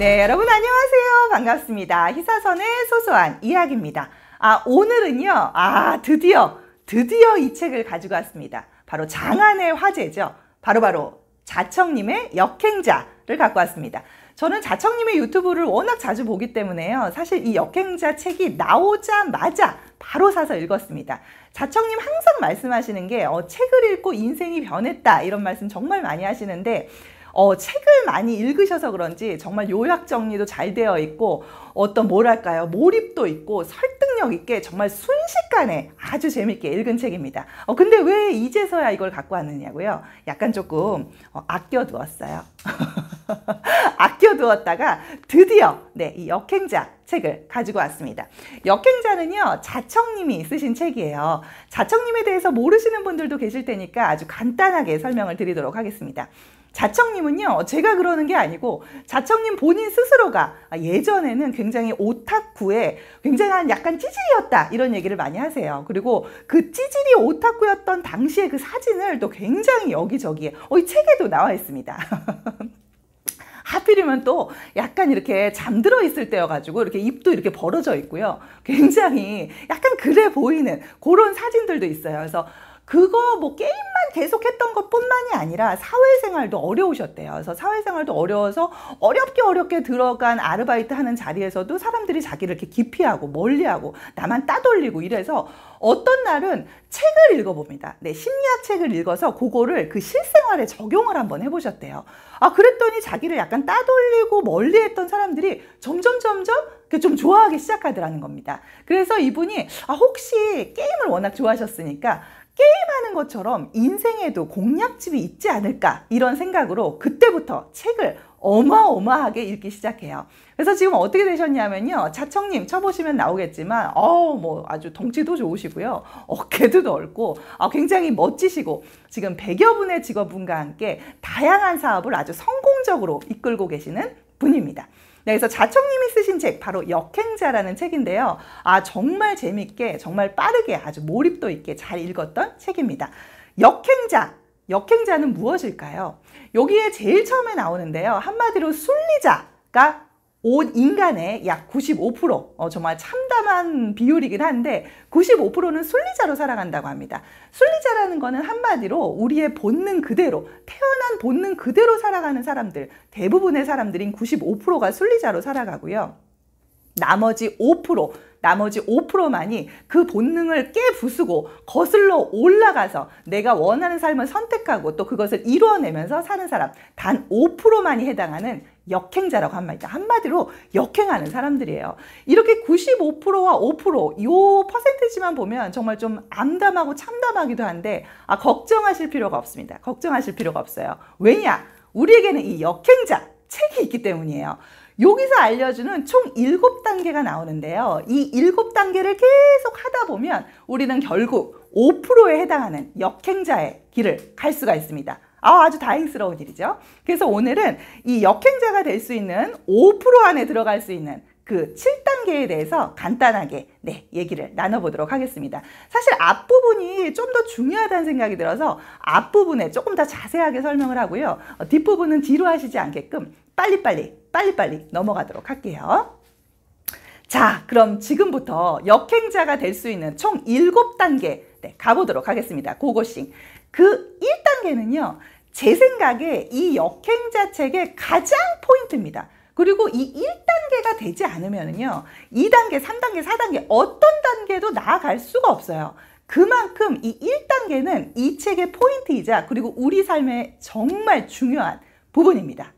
네, 여러분 안녕하세요. 반갑습니다. 희사선의 소소한 이야기입니다. 오늘은요, 드디어 이 책을 가지고 왔습니다. 바로 장안의 화제죠. 바로 자청님의 역행자를 갖고 왔습니다. 저는 자청님의 유튜브를 워낙 자주 보기 때문에요. 사실 이 역행자 책이 나오자마자 바로 사서 읽었습니다. 자청님 항상 말씀하시는 게 책을 읽고 인생이 변했다 이런 말씀 정말 많이 하시는데 책을 많이 읽으셔서 그런지 정말 요약 정리도 잘 되어 있고 어떤 뭐랄까요, 몰입도 있고 설득력 있게 정말 순식간에 아주 재밌게 읽은 책입니다. 근데 왜 이제서야 이걸 갖고 왔느냐고요? 약간 조금 아껴두었어요. 아껴두었다가 드디어 이 역행자 책을 가지고 왔습니다. 역행자는요, 자청님이 쓰신 책이에요. 자청님에 대해서 모르시는 분들도 계실 테니까 아주 간단하게 설명을 드리도록 하겠습니다. 자청님은요, 제가 그러는 게 아니고 자청님 본인 스스로가 예전에는 굉장히 오타쿠에 굉장한 약간 찌질이었다 이런 얘기를 많이 하세요. 그리고 그 찌질이 오타쿠였던 당시의 그 사진을 또 굉장히 여기저기에 이 책에도 나와 있습니다. 하필이면 또 약간 이렇게 잠들어 있을 때여가지고 이렇게 입도 이렇게 벌어져 있고요. 굉장히 약간 그래 보이는 그런 사진들도 있어요. 그래서 그거 게임만 계속 했던 것 뿐만이 아니라 사회생활도 어려우셨대요. 그래서 사회생활도 어려워서 어렵게 들어간 아르바이트 하는 자리에서도 사람들이 자기를 이렇게 기피하고 멀리하고 나만 따돌리고 이래서 어떤 날은 책을 읽어봅니다. 심리학 책을 읽어서 그거를 그 실생활에 적용을 한번 해보셨대요. 그랬더니 자기를 약간 따돌리고 멀리했던 사람들이 점점 좀 좋아하기 시작하더라는 겁니다. 그래서 이분이 혹시 게임을 워낙 좋아하셨으니까 게임하는 것처럼 인생에도 공략집이 있지 않을까 이런 생각으로 그때부터 책을 어마어마하게 읽기 시작해요. 그래서 지금 어떻게 되셨냐면요, 자청님 쳐보시면 나오겠지만 아주 덩치도 좋으시고요, 어깨도 넓고 굉장히 멋지시고 지금 100여 분의 직원분과 함께 다양한 사업을 아주 성공적으로 이끌고 계시는 분입니다. 그래서 자청님이 쓰신 책 바로 역행자라는 책인데요. 정말 재밌게 정말 빠르게 아주 몰입도 있게 잘 읽었던 책입니다. 역행자는 무엇일까요? 여기에 제일 처음에 나오는데요. 한마디로 순리자가 온 인간의 약 95%, 정말 참담한 비율이긴 한데 95%는 순리자로 살아간다고 합니다. 순리자라는 거는 한마디로 우리의 본능 그대로, 태어난 본능 그대로 살아가는 사람들, 대부분의 사람들인 95%가 순리자로 살아가고요. 나머지 5%만이 그 본능을 깨부수고 거슬러 올라가서 내가 원하는 삶을 선택하고 또 그것을 이루어내면서 사는 사람, 단 5%만이 해당하는 역행자라고 합니다. 한마디로 역행하는 사람들이에요. 이렇게 95%와 5%, 이 퍼센티지만 보면 정말 좀 암담하고 참담하기도 한데 걱정하실 필요가 없습니다. 걱정하실 필요가 없어요. 왜냐? 우리에게는 이 역행자 책이 있기 때문이에요. 여기서 알려주는 총 7단계가 나오는데요. 이 7단계를 계속 하다 보면 우리는 결국 5%에 해당하는 역행자의 길을 갈 수가 있습니다. 아주 다행스러운 일이죠. 그래서 오늘은 이 역행자가 될 수 있는 5% 안에 들어갈 수 있는 그 7단계에 대해서 간단하게 얘기를 나눠보도록 하겠습니다. 사실 앞부분이 좀 더 중요하다는 생각이 들어서 앞부분에 조금 더 자세하게 설명을 하고요. 뒷부분은 뒤로 하시지 않게끔 빨리빨리 넘어가도록 할게요. 자, 그럼 지금부터 역행자가 될 수 있는 총 7단계 가보도록 하겠습니다. 고고싱. 그 1단계는요. 제 생각에 이 역행자 책의 가장 포인트입니다. 그리고 이 1단계가 되지 않으면요, 2단계, 3단계, 4단계 어떤 단계도 나아갈 수가 없어요. 그만큼 이 1단계는 이 책의 포인트이자 그리고 우리 삶에 정말 중요한 부분입니다.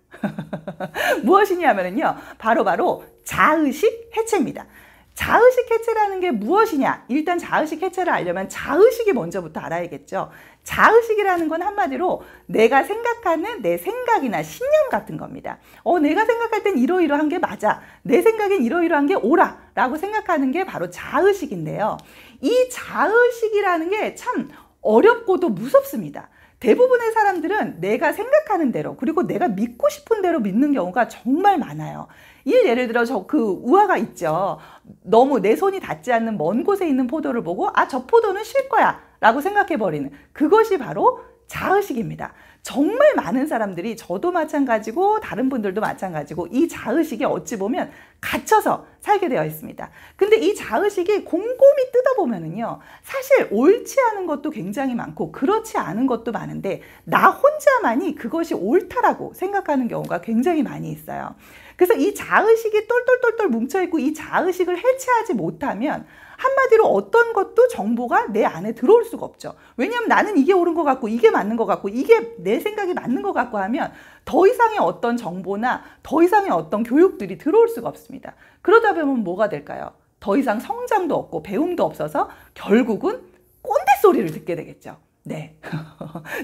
무엇이냐면요, 바로 자의식 해체입니다. 자의식 해체라는 게 무엇이냐? 일단 자의식 해체를 알려면 자의식이 먼저부터 알아야겠죠. 자의식이라는 건 한마디로 내가 생각하는 내 생각이나 신념 같은 겁니다. 내가 생각할 땐 이러이러한 게 맞아. 내 생각엔 이러이러한 게 옳아. 라고 생각하는 게 바로 자의식인데요. 이 자의식이라는 게 참 어렵고도 무섭습니다. 대부분의 사람들은 내가 생각하는 대로 그리고 내가 믿고 싶은 대로 믿는 경우가 정말 많아요. 예를 들어 그 우화가 있죠. 너무 내 손이 닿지 않는 먼 곳에 있는 포도를 보고 저 포도는 실 거야 라고 생각해버리는 그것이 바로 자의식입니다. 정말 많은 사람들이, 저도 마찬가지고 다른 분들도 마찬가지고, 이 자의식에 어찌 보면 갇혀서 살게 되어 있습니다. 근데 이 자의식이 곰곰이 뜯어보면은요, 사실 옳지 않은 것도 굉장히 많고 그렇지 않은 것도 많은데 나 혼자만이 그것이 옳다라고 생각하는 경우가 굉장히 많이 있어요. 그래서 이 자의식이 똘똘똘똘 뭉쳐있고 이 자의식을 해체하지 못하면 한마디로 어떤 것도 정보가 내 안에 들어올 수가 없죠. 왜냐하면 나는 이게 옳은 것 같고 이게 맞는 것 같고 이게 내 생각이 맞는 것 같고 하면 더 이상의 어떤 정보나 더 이상의 어떤 교육들이 들어올 수가 없습니다. 그러다 보면 뭐가 될까요? 더 이상 성장도 없고 배움도 없어서 결국은 꼰대 소리를 듣게 되겠죠. 네.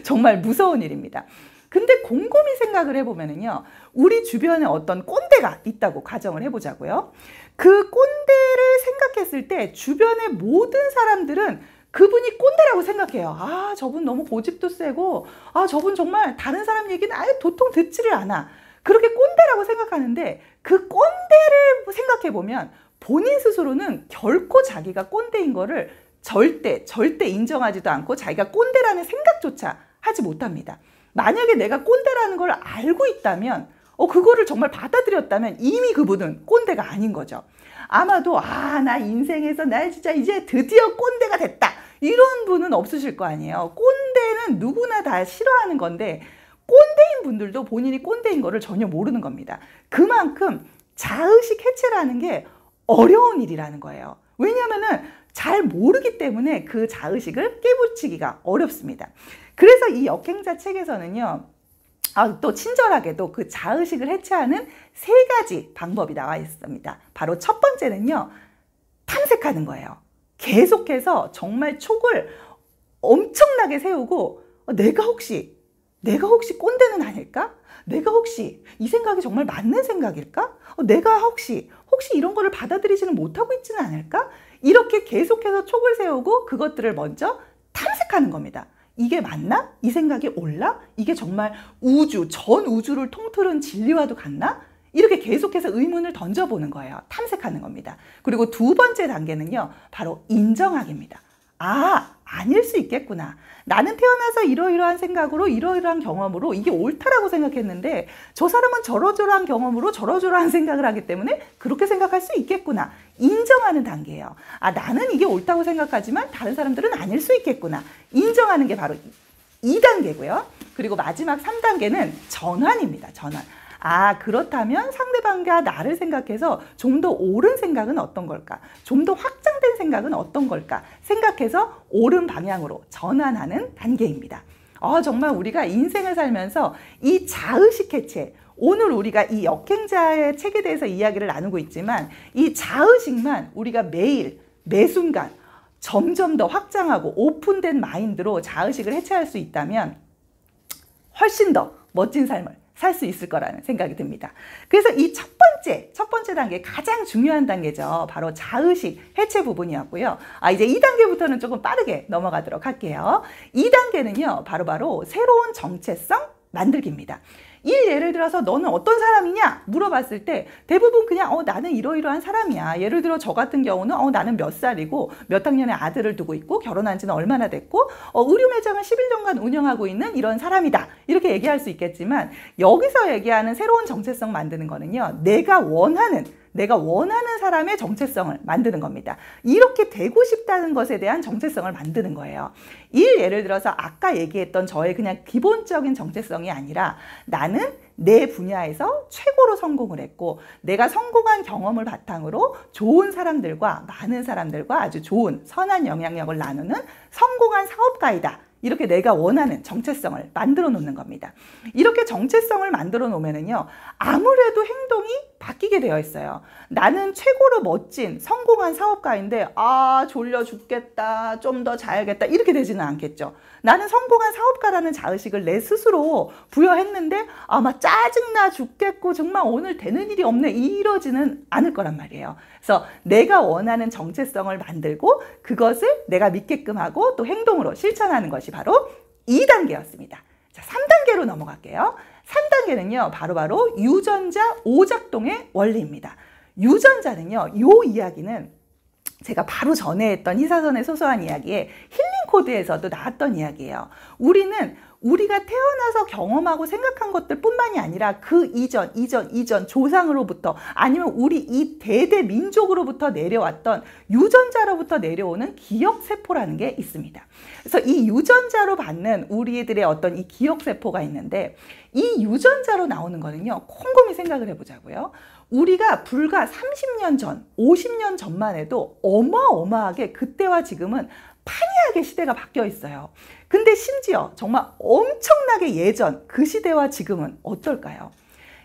정말 무서운 일입니다. 근데 곰곰이 생각을 해보면은요, 우리 주변에 어떤 꼰대가 있다고 가정을 해보자고요. 그 꼰대를 생각했을 때 주변의 모든 사람들은 그분이 꼰대라고 생각해요. 아, 저분 너무 고집도 세고, 아, 저분 정말 다른 사람 얘기는 아예 도통 듣지를 않아. 그렇게 꼰대라고 생각하는데 그 꼰대를 생각해보면 본인 스스로는 결코 자기가 꼰대인 거를 절대 인정하지도 않고 자기가 꼰대라는 생각조차 하지 못합니다. 만약에 내가 꼰대라는 걸 알고 있다면, 그거를 정말 받아들였다면 이미 그분은 꼰대가 아닌 거죠. 아마도 나 인생에서 나 진짜 이제 드디어 꼰대가 됐다, 이런 분은 없으실 거 아니에요. 꼰대는 누구나 다 싫어하는 건데 꼰대인 분들도 본인이 꼰대인 거를 전혀 모르는 겁니다. 그만큼 자의식 해체라는 게 어려운 일이라는 거예요. 왜냐하면은 잘 모르기 때문에 그 자의식을 깨부치기가 어렵습니다. 그래서 이 역행자 책에서는요, 또 친절하게도 그 자의식을 해체하는 3가지 방법이 나와 있습니다. 바로 첫 번째는요, 탐색하는 거예요. 계속해서 정말 촉을 엄청나게 세우고, 내가 혹시 꼰대는 아닐까? 내가 혹시 이 생각이 정말 맞는 생각일까? 내가 혹시 이런 거를 받아들이지는 못하고 있지는 않을까? 이렇게 계속해서 촉을 세우고 그것들을 먼저 탐색하는 겁니다. 이게 맞나? 이 생각이 옳나? 이게 정말 전 우주를 통틀은 진리와도 같나? 이렇게 계속해서 의문을 던져보는 거예요. 탐색하는 겁니다. 그리고 2번째 단계는요, 바로 인정하기입니다. 아닐 수 있겠구나. 나는 태어나서 이러이러한 생각으로 이러이러한 경험으로 이게 옳다라고 생각했는데 저 사람은 저러저러한 경험으로 저러저러한 생각을 하기 때문에 그렇게 생각할 수 있겠구나. 인정하는 단계예요. 나는 이게 옳다고 생각하지만 다른 사람들은 아닐 수 있겠구나. 인정하는 게 바로 2단계고요. 그리고 마지막 3단계는 전환입니다. 전환. 그렇다면 상대방과 나를 생각해서 좀 더 옳은 생각은 어떤 걸까? 좀 더 확장된 생각은 어떤 걸까? 생각해서 옳은 방향으로 전환하는 단계입니다. 정말 우리가 인생을 살면서 이 자의식 해체, 오늘 우리가 이 역행자의 책에 대해서 이야기를 나누고 있지만 이 자의식만 우리가 매일, 매순간 점점 더 확장하고 오픈된 마인드로 자의식을 해체할 수 있다면 훨씬 더 멋진 삶을 살 수 있을 거라는 생각이 듭니다. 그래서 이 첫 번째 단계, 가장 중요한 단계죠. 바로 자의식 해체 부분이었고요. 이제 2단계부터는 조금 빠르게 넘어가도록 할게요. 2단계는요, 바로 새로운 정체성 만들기입니다. 예를 들어서 너는 어떤 사람이냐 물어봤을 때 대부분 그냥 나는 이러이러한 사람이야. 예를 들어 저 같은 경우는 나는 몇 살이고 몇 학년의 아들을 두고 있고 결혼한 지는 얼마나 됐고 의류 매장을 10일 정도 운영하고 있는 이런 사람이다. 이렇게 얘기할 수 있겠지만 여기서 얘기하는 새로운 정체성 만드는 거는요, 내가 원하는 사람의 정체성을 만드는 겁니다. 이렇게 되고 싶다는 것에 대한 정체성을 만드는 거예요. 예를 들어서 아까 얘기했던 저의 그냥 기본적인 정체성이 아니라 나는 내 분야에서 최고로 성공을 했고 내가 성공한 경험을 바탕으로 좋은 사람들과 많은 사람들과 아주 좋은 선한 영향력을 나누는 성공한 사업가이다. 이렇게 내가 원하는 정체성을 만들어 놓는 겁니다. 이렇게 정체성을 만들어 놓으면은요, 아무래도 행동이 바뀌게 되어 있어요. 나는 최고로 멋진 성공한 사업가인데 졸려 죽겠다, 좀 더 자야겠다, 이렇게 되지는 않겠죠. 나는 성공한 사업가라는 자의식을 내 스스로 부여했는데 막 짜증나 죽겠고 정말 오늘 되는 일이 없네, 이러지는 않을 거란 말이에요. 그래서 내가 원하는 정체성을 만들고 그것을 내가 믿게끔 하고 또 행동으로 실천하는 것이 바로 2단계였습니다. 자, 3단계로 넘어갈게요. 3단계는요, 바로 유전자 오작동의 원리입니다. 유전자는요, 이 이야기는 제가 바로 전에 했던 희사선의 소소한 이야기에 힐링 코드에서도 나왔던 이야기예요. 우리는 우리가 태어나서 경험하고 생각한 것들 뿐만이 아니라 그 이전 조상으로부터 아니면 우리 이 대대 민족으로부터 내려왔던 유전자로부터 내려오는 기억세포라는 게 있습니다. 그래서 이 유전자로 받는 우리들의 어떤 이 기억세포가 있는데 이 유전자로 나오는 거는요, 곰곰이 생각을 해보자고요. 우리가 불과 30년 전, 50년 전만 해도 어마어마하게 그때와 지금은 판이하게 시대가 바뀌어 있어요. 근데 심지어 정말 엄청나게 예전 그 시대와 지금은 어떨까요?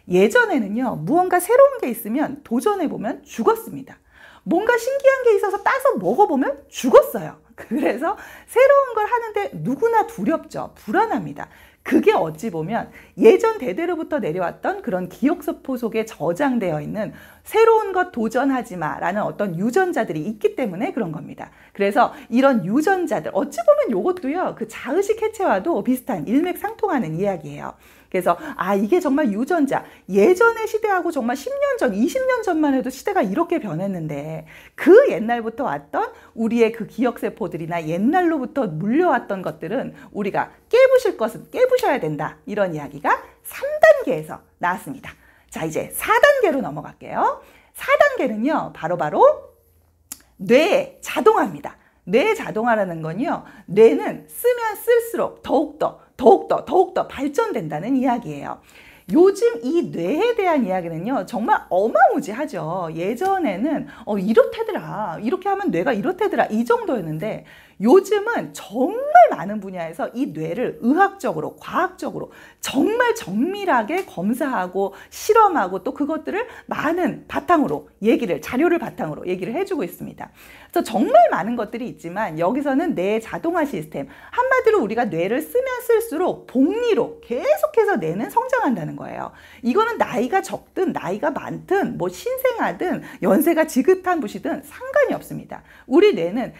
예전에는요, 무언가 새로운 게 있으면 도전해보면 죽었습니다. 뭔가 신기한 게 있어서 따서 먹어보면 죽었어요. 그래서 새로운 걸 하는데 누구나 두렵죠. 불안합니다. 그게 어찌 보면 예전 대대로부터 내려왔던 그런 기억세포 속에 저장되어 있는 새로운 것 도전하지 마 라는 어떤 유전자들이 있기 때문에 그런 겁니다. 그래서 이런 유전자들, 어찌 보면 이것도요, 그 자의식 해체와도 비슷한 일맥상통하는 이야기예요. 그래서 이게 정말 유전자, 예전의 시대하고 정말 10년 전, 20년 전만 해도 시대가 이렇게 변했는데 그 옛날부터 왔던 우리의 그 기억세포들이나 옛날로부터 물려왔던 것들은 우리가 깨부실 것은 깨부셔야 된다. 이런 이야기가 3단계에서 나왔습니다. 자, 이제 4단계로 넘어갈게요. 4단계는요, 바로 뇌의 자동화입니다. 뇌의 자동화라는 건요, 뇌는 쓰면 쓸수록 더욱더 발전된다는 이야기예요. 요즘 이 뇌에 대한 이야기는요, 정말 어마무지하죠. 예전에는 이렇대더라, 이렇게 하면 뇌가 이렇대더라, 이 정도였는데 요즘은 정말 많은 분야에서 이 뇌를 의학적으로, 과학적으로 정말 정밀하게 검사하고 실험하고 또 그것들을 많은 바탕으로 자료를 바탕으로 얘기를 해주고 있습니다. 그래서 정말 많은 것들이 있지만 여기서는 뇌 자동화 시스템, 한마디로 우리가 뇌를 쓰면 쓸수록 복리로 계속해서 뇌는 성장한다는 거예요. 이거는 나이가 적든 나이가 많든 뭐 신생아든 연세가 지긋한 부시든 상관이 없습니다. 우리 뇌는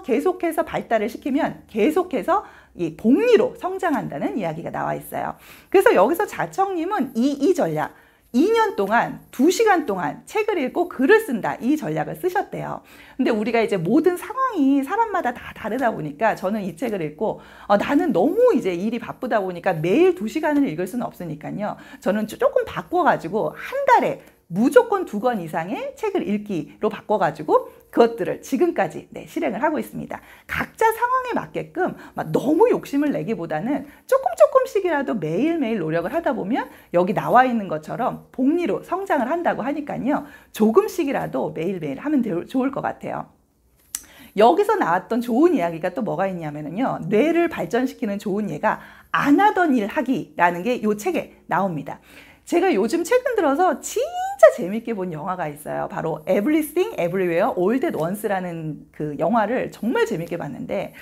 계속해서 발달을 시키면 계속해서 이 복리로 성장한다는 이야기가 나와 있어요. 그래서 여기서 자청님은 이 전략, 2년 동안 2시간 동안 책을 읽고 글을 쓴다, 이 전략을 쓰셨대요. 근데 우리가 이제 모든 상황이 사람마다 다 다르다 보니까 저는 이 책을 읽고 나는 너무 이제 일이 바쁘다 보니까 매일 2시간을 읽을 수는 없으니까요, 저는 조금 바꿔가지고 한 달에 무조건 2권 이상의 책을 읽기로 바꿔가지고 그것들을 지금까지 실행을 하고 있습니다. 각자 상황에 맞게끔 너무 욕심을 내기보다는 조금씩이라도 매일매일 노력을 하다 보면 여기 나와 있는 것처럼 복리로 성장을 한다고 하니까요, 조금씩이라도 매일매일 하면 좋을 것 같아요. 여기서 나왔던 좋은 이야기가 또 뭐가 있냐면요, 뇌를 발전시키는 좋은 예가 안 하던 일 하기라는 게 이 책에 나옵니다. 제가 요즘 최근 들어서 진짜 재밌게 본 영화가 있어요. 바로 Everything Everywhere All at Once라는 그 영화를 정말 재밌게 봤는데,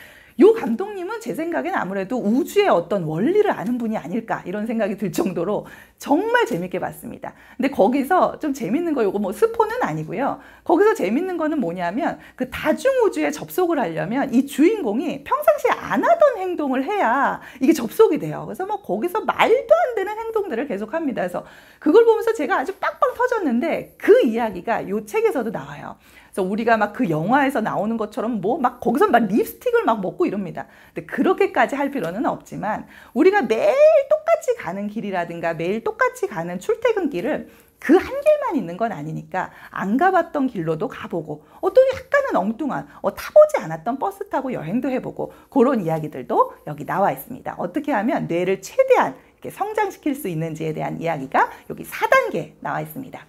요 감독님은 제 생각엔 아무래도 우주의 어떤 원리를 아는 분이 아닐까 이런 생각이 들 정도로 정말 재밌게 봤습니다. 근데 거기서 좀 재밌는 거, 요거 뭐 스포는 아니고요, 거기서 재밌는 거는 뭐냐면 그 다중우주에 접속을 하려면 이 주인공이 평상시에 안 하던 행동을 해야 이게 접속이 돼요. 그래서 뭐 거기서 말도 안 되는 행동들을 계속 합니다. 그래서 그걸 보면서 제가 아주 빵빵 터졌는데 그 이야기가 요 책에서도 나와요. 그래서 우리가 막 그 영화에서 나오는 것처럼 뭐 막 거기서 막 립스틱을 막 먹고 이럽니다. 근데 그렇게까지 할 필요는 없지만 우리가 매일 똑같이 가는 길이라든가 매일 똑같이 가는 출퇴근길을 그 한 길만 있는 건 아니니까 안 가봤던 길로도 가보고 또 약간은 엉뚱한 타보지 않았던 버스 타고 여행도 해보고 그런 이야기들도 여기 나와 있습니다. 어떻게 하면 뇌를 최대한 이렇게 성장시킬 수 있는지에 대한 이야기가 여기 4단계에 나와 있습니다.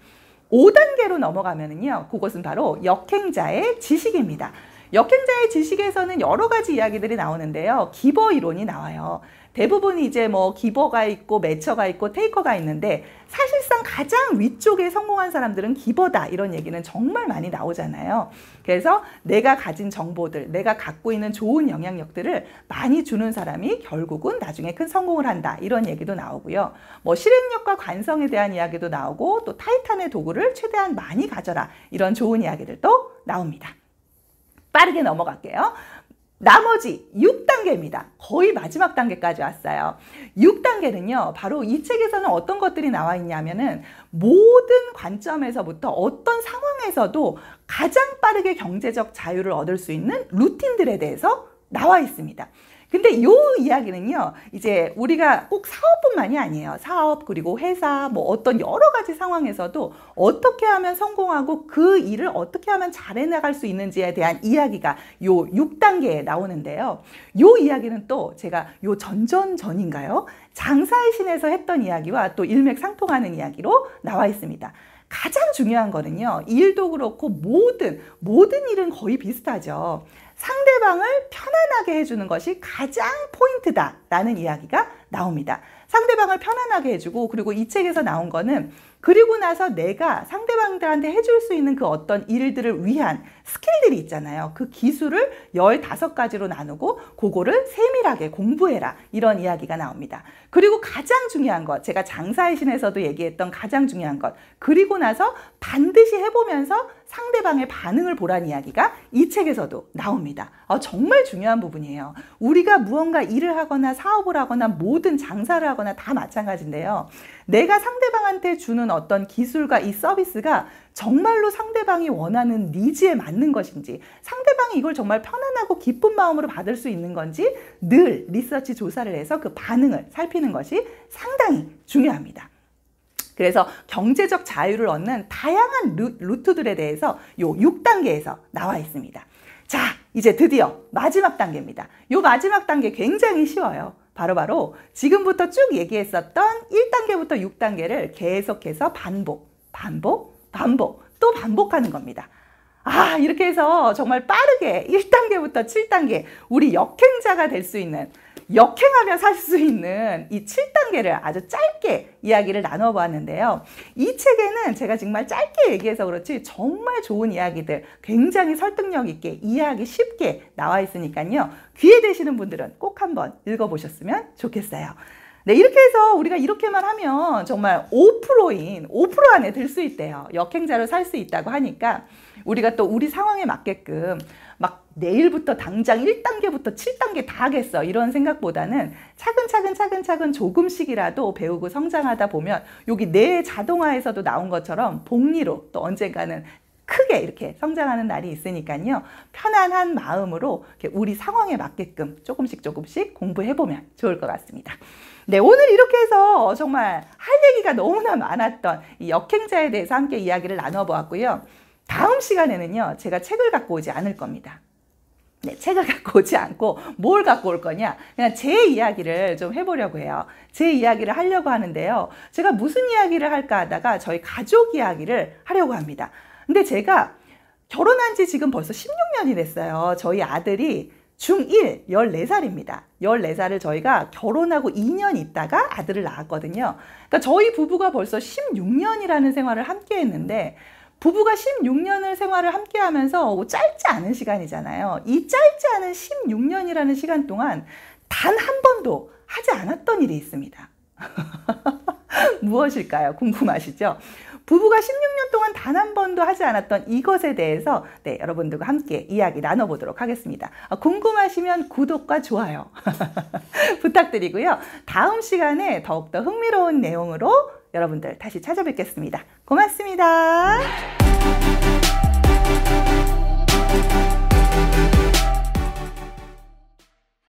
5단계로 넘어가면은요, 그것은 바로 역행자의 지식입니다. 역행자의 지식에서는 여러 가지 이야기들이 나오는데요, 기버 이론이 나와요. 대부분 이제 뭐 기버가 있고 매처가 있고 테이커가 있는데 사실상 가장 위쪽에 성공한 사람들은 기버다, 이런 얘기는 정말 많이 나오잖아요. 그래서 내가 가진 정보들, 내가 갖고 있는 좋은 영향력들을 많이 주는 사람이 결국은 나중에 큰 성공을 한다, 이런 얘기도 나오고요. 뭐 실행력과 관성에 대한 이야기도 나오고 또 타이탄의 도구를 최대한 많이 가져라, 이런 좋은 이야기들도 나옵니다. 빠르게 넘어갈게요. 나머지 6단계입니다. 거의 마지막 단계까지 왔어요. 6단계는요, 바로 이 책에서는 어떤 것들이 나와 있냐면은 모든 관점에서부터 어떤 상황에서도 가장 빠르게 경제적 자유를 얻을 수 있는 루틴들에 대해서 나와 있습니다. 근데 요 이야기는요, 이제 우리가 꼭 사업뿐만이 아니에요. 사업, 그리고 회사, 뭐 어떤 여러 가지 상황에서도 어떻게 하면 성공하고 그 일을 어떻게 하면 잘 해나갈 수 있는지에 대한 이야기가 요 6단계에 나오는데요. 요 이야기는 또 제가 요 전전전인가요? 장사의 신에서 했던 이야기와 또 일맥상통하는 이야기로 나와 있습니다. 가장 중요한 거는요, 일도 그렇고 모든 일은 거의 비슷하죠. 상대방을 편안하게 해주는 것이 가장 포인트다라는 이야기가 나옵니다. 상대방을 편안하게 해주고, 그리고 이 책에서 나온 거는 그리고 나서 내가 상대방들한테 해줄 수 있는 그 어떤 일들을 위한 스킬들이 있잖아요. 그 기술을 15가지로 나누고 그거를 세밀하게 공부해라, 이런 이야기가 나옵니다. 그리고 가장 중요한 것, 제가 장사의 신에서도 얘기했던 가장 중요한 것, 그리고 나서 반드시 해보면서 상대방의 반응을 보라는 이야기가 이 책에서도 나옵니다. 정말 중요한 부분이에요. 우리가 무언가 일을 하거나 사업을 하거나 모든 장사를 하거나 다 마찬가지인데요. 내가 상대방한테 주는 어떤 기술과 이 서비스가 정말로 상대방이 원하는 니즈에 맞는 것인지, 상대방이 이걸 정말 편안하고 기쁜 마음으로 받을 수 있는 건지 늘 리서치 조사를 해서 그 반응을 살피는 것이 상당히 중요합니다. 그래서 경제적 자유를 얻는 다양한 루트들에 대해서 요 6단계에서 나와 있습니다. 자, 이제 드디어 마지막 단계입니다. 요 마지막 단계 굉장히 쉬워요. 바로 지금부터 쭉 얘기했었던 1단계부터 6단계를 계속해서 반복, 또 반복하는 겁니다. 이렇게 해서 정말 빠르게 1단계부터 7단계, 우리 역행자가 될 수 있는, 역행하며 살 수 있는 이 7단계를 아주 짧게 이야기를 나눠보았는데요. 이 책에는 제가 정말 짧게 얘기해서 그렇지 정말 좋은 이야기들, 굉장히 설득력 있게 이해하기 쉽게 나와 있으니까요. 기회 되시는 분들은 꼭 한번 읽어보셨으면 좋겠어요. 네, 이렇게 해서 우리가 이렇게만 하면 정말 5% 5% 안에 들 수 있대요. 역행자로 살 수 있다고 하니까 우리가 또 우리 상황에 맞게끔 막 내일부터 당장 1단계부터 7단계 다 하겠어, 이런 생각보다는 차근차근 조금씩이라도 배우고 성장하다 보면 여기 뇌 자동화에서도 나온 것처럼 복리로 또 언젠가는 크게 이렇게 성장하는 날이 있으니까요. 편안한 마음으로 이렇게 우리 상황에 맞게끔 조금씩 공부해보면 좋을 것 같습니다. 네, 오늘 이렇게 해서 정말 할 얘기가 너무나 많았던 이 역행자에 대해서 함께 이야기를 나눠보았고요. 다음 시간에는요, 제가 책을 갖고 오지 않을 겁니다. 네, 책을 갖고 오지 않고 뭘 갖고 올 거냐, 그냥 제 이야기를 좀 해보려고 해요. 제 이야기를 하려고 하는데요. 제가 무슨 이야기를 할까 하다가 저희 가족 이야기를 하려고 합니다. 근데 제가 결혼한 지 지금 벌써 16년이 됐어요. 저희 아들이 중1, 14살입니다. 14살을 저희가 결혼하고 2년 있다가 아들을 낳았거든요. 그러니까 저희 부부가 벌써 16년이라는 생활을 함께 했는데, 부부가 16년을 생활을 함께 하면서 짧지 않은 시간이잖아요. 이 짧지 않은 16년이라는 시간 동안 단 한 번도 하지 않았던 일이 있습니다. 무엇일까요? 궁금하시죠? 부부가 16년 동안 단 한 번도 하지 않았던 이것에 대해서 여러분들과 함께 이야기 나눠보도록 하겠습니다. 궁금하시면 구독과 좋아요 부탁드리고요. 다음 시간에 더욱더 흥미로운 내용으로 여러분들 다시 찾아뵙겠습니다. 고맙습니다.